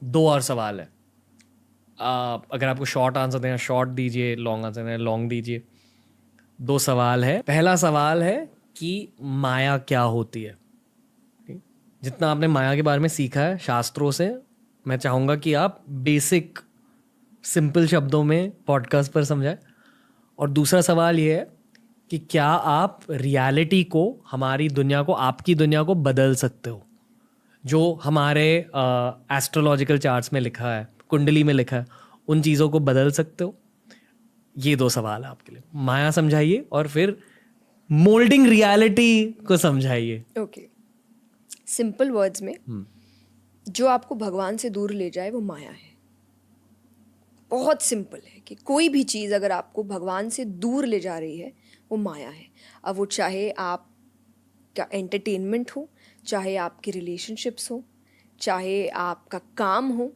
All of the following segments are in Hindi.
2 और सवाल है। अगर आपको शॉर्ट आंसर देना शॉर्ट दीजिए, लॉन्ग आंसर देना लॉन्ग दीजिए। 2 सवाल है। पहला सवाल है कि माया क्या होती है। ठीक? जितना आपने माया के बारे में सीखा है शास्त्रों से, मैं चाहूँगा कि आप बेसिक सिंपल शब्दों में पॉडकास्ट पर समझाएं। और दूसरा सवाल ये है कि क्या आप रियलिटी को, हमारी दुनिया को, आपकी दुनिया को बदल सकते हो? जो हमारे एस्ट्रोलॉजिकल चार्ट्स में लिखा है, कुंडली में लिखा है, उन चीज़ों को बदल सकते हो? ये 2 सवाल है आपके लिए। माया समझाइए और फिर मोल्डिंग रियलिटी को समझाइए। ओके, सिंपल वर्ड्स में जो आपको भगवान से दूर ले जाए वो माया है। बहुत सिंपल है कि कोई भी चीज़ अगर आपको भगवान से दूर ले जा रही है वो माया है। अब वो चाहे आपका एंटरटेनमेंट हो, चाहे आपके रिलेशनशिप्स हो, चाहे आपका काम हो,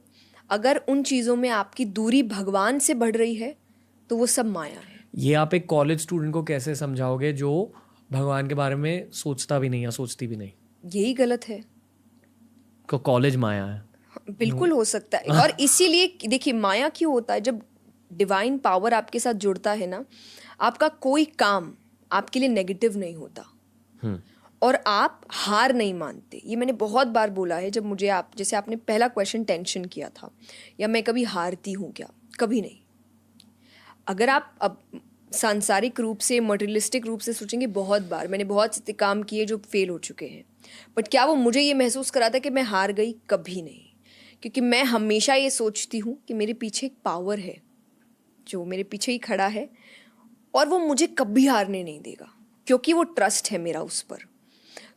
अगर उन चीज़ों में आपकी दूरी भगवान से बढ़ रही है तो वो सब माया है। ये आप एक कॉलेज स्टूडेंट को कैसे समझाओगे जो भगवान के बारे में सोचता भी नहीं या सोचती भी नहीं? यही गलत है। को कॉलेज माया है। बिल्कुल हो सकता है। और इसीलिए देखिए माया क्यों होता है, जब डिवाइन पावर आपके साथ जुड़ता है ना, आपका कोई काम आपके लिए नेगेटिव नहीं होता और आप हार नहीं मानते। ये मैंने बहुत बार बोला है। जब मुझे जैसे आपने पहला क्वेश्चन टेंशन किया था, या मैं कभी हारती हूँ क्या? कभी नहीं। अगर आप अब सांसारिक रूप से, मटेरियलिस्टिक रूप से सोचेंगे, बहुत बार मैंने बहुत से काम किए जो फेल हो चुके हैं, बट क्या वो मुझे ये महसूस कराता कि मैं हार गई? कभी नहीं। क्योंकि मैं हमेशा ये सोचती हूँ कि मेरे पीछे एक पावर है जो मेरे पीछे ही खड़ा है और वो मुझे कभी हारने नहीं देगा, क्योंकि वो ट्रस्ट है मेरा उस पर।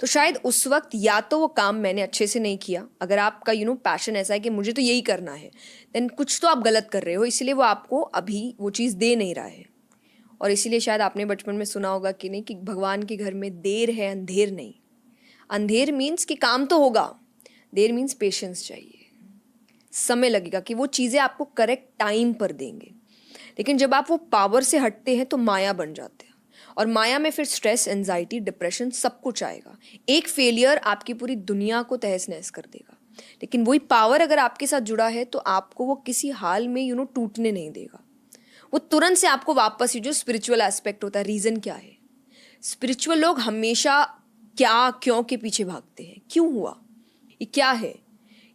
तो शायद उस वक्त या तो वो काम मैंने अच्छे से नहीं किया। अगर आपका पैशन ऐसा है कि मुझे तो यही करना है, देन कुछ तो आप गलत कर रहे हो, इसलिए वो आपको अभी वो चीज़ दे नहीं रहा है। और इसीलिए शायद आपने बचपन में सुना होगा कि नहीं, कि भगवान के घर में देर है अंधेर नहीं। अंधेर मीन्स कि काम तो होगा, देर मीन्स पेशेंस चाहिए, समय लगेगा कि वो चीज़ें आपको करेक्ट टाइम पर देंगे। लेकिन जब आप वो पावर से हटते हैं तो माया बन जाते हैं, और माया में फिर स्ट्रेस, एंजाइटी, डिप्रेशन सब कुछ आएगा। एक फेलियर आपकी पूरी दुनिया को तहस नहस कर देगा। लेकिन वही पावर अगर आपके साथ जुड़ा है तो आपको वो किसी हाल में टूटने नहीं देगा। वो तुरंत से आपको वापस, जो स्पिरिचुअल एस्पेक्ट होता है, रीज़न क्या है। स्पिरिचुअल लोग हमेशा क्या क्यों के पीछे भागते हैं। क्यों हुआ, ये क्या है,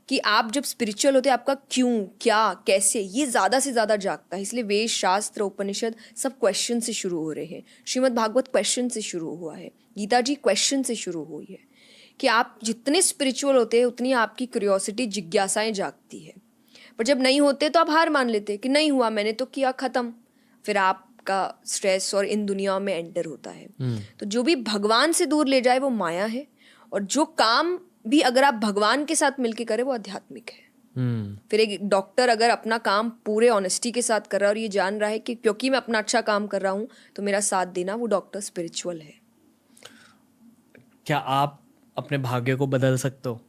कि आप जब स्पिरिचुअल होते हैं आपका क्यों, क्या, कैसे, ये ज़्यादा से ज़्यादा जागता है। इसलिए वेद, शास्त्र, उपनिषद सब क्वेश्चन से शुरू हो रहे हैं। श्रीमद् भागवत क्वेश्चन से शुरू हुआ है, गीता जी क्वेश्चन से शुरू हुई है। कि आप जितने स्पिरिचुअल होते हैं उतनी आपकी क्यूरियोसिटी, जिज्ञासाएं जागती है। पर जब नहीं होते तो आप हार मान लेते कि नहीं हुआ, मैंने तो किया, ख़त्म। फिर आपका स्ट्रेस और इन दुनियाओं में एंटर होता है। तो जो भी भगवान से दूर ले जाए वो माया है, और जो काम भी अगर आप भगवान के साथ मिलके करें वो आध्यात्मिक है। फिर एक डॉक्टर अगर अपना काम पूरे ऑनेस्टी के साथ कर रहा है और ये जान रहा है कि क्योंकि मैं अपना अच्छा काम कर रहा हूँ तो मेरा साथ देना, वो डॉक्टर स्पिरिचुअल है। क्या आप अपने भाग्य को बदल सकते हो,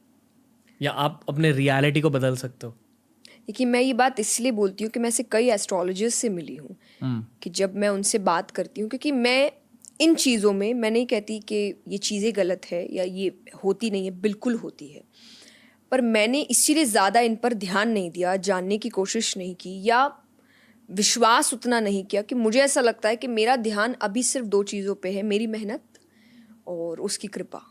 या आप अपने रियलिटी को बदल सकते हो? देखिए मैं ये बात इसलिए बोलती हूँ कि मैं ऐसे कई एस्ट्रोलॉजर्स से मिली हूँ कि जब मैं उनसे बात करती हूँ, क्योंकि मैं इन चीज़ों में, मैं नहीं कहती कि ये चीज़ें गलत है या ये होती नहीं है, बिल्कुल होती है, पर मैंने इसीलिए ज़्यादा इन पर ध्यान नहीं दिया, जानने की कोशिश नहीं की, या विश्वास उतना नहीं किया, कि मुझे ऐसा लगता है कि मेरा ध्यान अभी सिर्फ 2 चीज़ों पे है, मेरी मेहनत और उसकी कृपा।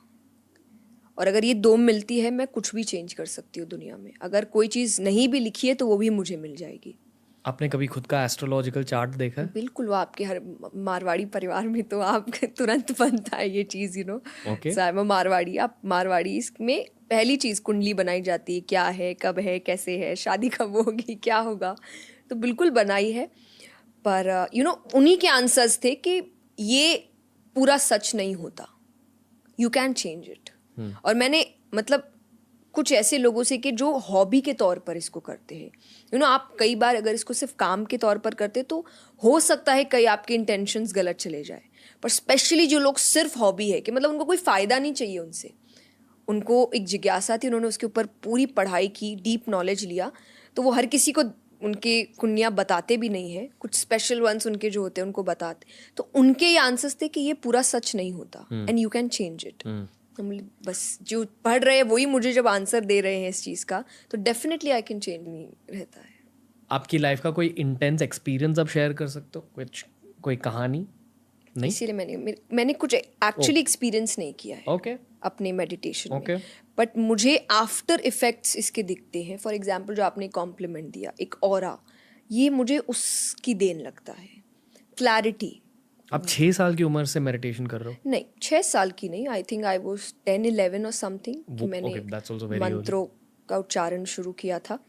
और अगर ये 2 मिलती है मैं कुछ भी चेंज कर सकती हूँ दुनिया में। अगर कोई चीज़ नहीं भी लिखी है तो वो भी मुझे मिल जाएगी। आपने कभी खुद का एस्ट्रोलॉजिकल चार्ट देखा है? बिल्कुल, वो आपके हर मारवाड़ी परिवार में तो आप तुरंत बनता है ये चीज़, Okay. मैं मारवाड़ी, आप मारवाड़ी, इसमें पहली चीज़ कुंडली बनाई जाती है, क्या है, कब है, कैसे है, शादी कब होगी, क्या होगा, तो बिल्कुल बनाई है। पर उन्हीं के आंसर्स थे कि ये पूरा सच नहीं होता, यू कैन चेंज इट। और मैंने कुछ ऐसे लोगों से कि जो हॉबी के तौर पर इसको करते हैं, आप कई बार अगर इसको सिर्फ काम के तौर पर करते तो हो सकता है कई आपके इंटेंशंस गलत चले जाए, पर स्पेशली जो लोग सिर्फ हॉबी है कि उनको कोई फ़ायदा नहीं चाहिए उनसे, उनको एक जिज्ञासा थी, उन्होंने उसके ऊपर पूरी पढ़ाई की, डीप नॉलेज लिया, तो वो हर किसी को उनके कुंडलियाँ बताते भी नहीं है, कुछ स्पेशल वंस उनके जो होते हैं उनको बताते, तो उनके ये आंसर्स थे कि ये पूरा सच नहीं होता and you can change it. बस जो पढ़ रहे हैं वही मुझे जब आंसर दे रहे हैं इस चीज़ का, तो डेफिनेटली आई कैन चेंज मी रहता है। आपकी लाइफ का कोई इंटेंस एक्सपीरियंस आप शेयर कर सकते हो, कुछ कोई कहानी? नहीं? इसीलिए मैंने कुछ एक्चुअली एक्सपीरियंस नहीं किया है ओके अपने मेडिटेशन ओके में, बट मुझे आफ्टर इफेक्ट्स इसके दिखते हैं। फॉर एग्जांपल जो आपने कॉम्प्लीमेंट दिया, एक ऑरा, ये मुझे उसकी देन लगता है। क्लैरिटी। आप 6 साल की उम्र से मेडिटेशन कर रहे हो? नहीं, 6 साल की नहीं, आई थिंक आई वाज 10-11 और समथिंग कि मैंने okay, that's also very मंत्रों का उच्चारण शुरू किया था।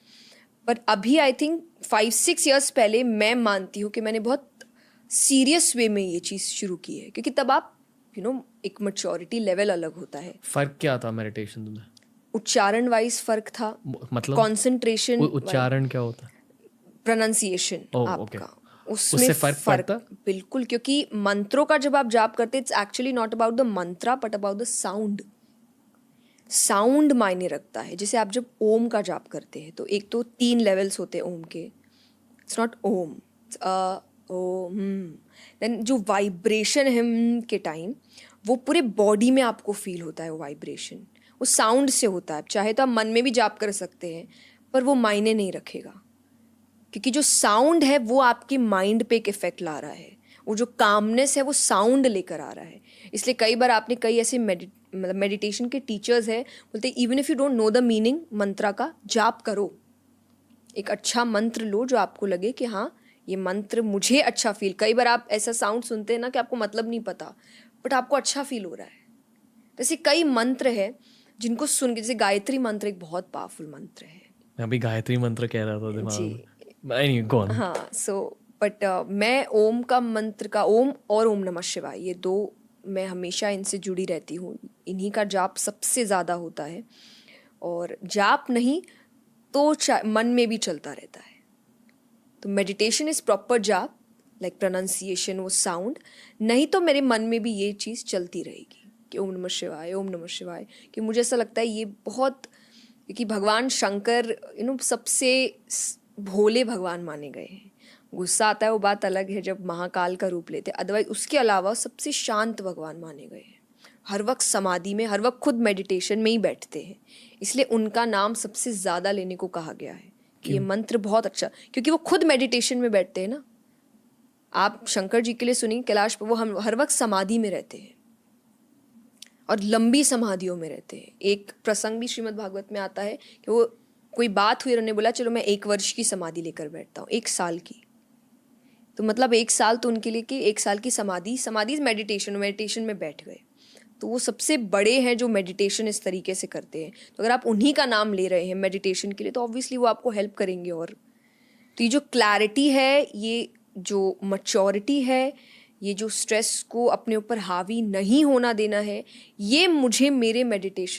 पर अभी आई थिंक 5-6 इयर्स पहले मैं मानती हूँ कि मैंने बहुत सीरियस वे में ये चीज़ शुरू की है, क्योंकि तब आप एक मैच्योरिटी लेवल अलग होता है। फर्क क्या था मेडिटेशन में? उच्चारण वाइज फर्क था, मतलब कंसंट्रेशन, उच्चारण क्या होता है? Pronunciation okay. आपका, उसमें उससे फर्क पड़ता? बिल्कुल, क्योंकि मंत्रों का जब आप जाप करते हैं, it's actually not about the Mantra but about the sound. Sound मायने रखता है। जैसे आप जब ओम का जाप करते हैं तो एक तो 3 लेवल्स होते हैं ओम के। It's not Om, Om. Then जो वाइब्रेशन है के टाइम, वो पूरे बॉडी में आपको फील होता है। वो वाइब्रेशन वो साउंड से होता है। चाहे तो आप मन में भी जाप कर सकते हैं, पर वो मायने नहीं रखेगा, क्योंकि जो साउंड है वो आपके माइंड पे एक इफेक्ट ला रहा है। वो जो कामनेस है वो साउंड लेकर आ रहा है। इसलिए कई बार आपने कई ऐसे मेडिटेशन के टीचर्स हैं, बोलते हैं even if you don't know the meaning mantra का, जाप करो। एक अच्छा मंत्र लो जो आपको लगे कि हाँ ये मंत्र मुझे अच्छा फील। कई बार आप ऐसा साउंड सुनते हैं ना कि आपको मतलब नहीं पता, बट आपको अच्छा फील हो रहा है। जैसे कई मंत्र है जिनको सुन के, जैसे गायत्री मंत्र एक बहुत पावरफुल मंत्र है। मैं अभी गायत्री मंत्र कह रहा था दिमाग जी। में। Anyway, go on. हाँ, सो बट मैं ओम का मंत्र का, ओम और ओम नमः शिवाय, ये 2 मैं हमेशा इनसे जुड़ी रहती हूँ। इन्हीं का जाप सबसे ज़्यादा होता है, और जाप नहीं तो मन में भी चलता रहता है। तो मेडिटेशन इज़ प्रॉपर जाप, लाइक प्रोनाउंसिएशन, वो साउंड। नहीं तो मेरे मन में भी ये चीज़ चलती रहेगी कि ओम नमः शिवाय, ओम नमः शिवाय। कि मुझे ऐसा लगता है ये बहुत, क्योंकि भगवान शंकर सबसे भोले भगवान माने गए हैं। गुस्सा आता है वो बात अलग है जब महाकाल का रूप लेते हैं, अदरवाइज उसके अलावा सबसे शांत भगवान माने गए हैं। हर वक्त समाधि में, हर वक्त खुद मेडिटेशन में ही बैठते हैं, इसलिए उनका नाम सबसे ज़्यादा लेने को कहा गया है कि ये मंत्र बहुत अच्छा, क्योंकि वो खुद मेडिटेशन में बैठते हैं ना। आप शंकर जी के लिए सुनिए, कैलाश पर वो हम हर वक्त समाधि में रहते हैं और लंबी समाधियों में रहते हैं। एक प्रसंग भी श्रीमद् भागवत में आता है कि वो कोई बात हुई, उन्होंने बोला चलो मैं 1 वर्ष की समाधि लेकर बैठता हूँ, 1 साल की। तो मतलब 1 साल तो उनके लिए कि 1 साल की समाधि मेडिटेशन में बैठ गए। तो वो सबसे बड़े हैं जो मेडिटेशन इस तरीके से करते हैं। तो अगर आप उन्हीं का नाम ले रहे हैं मेडिटेशन के लिए, तो ऑब्वियसली वो आपको हेल्प करेंगे। और तो ये जो क्लैरिटी है, ये जो मैच्योरिटी है, ये जो स्ट्रेस को अपने ऊपर हावी नहीं होना देना है, ये मुझे मेरे मेडिटेशन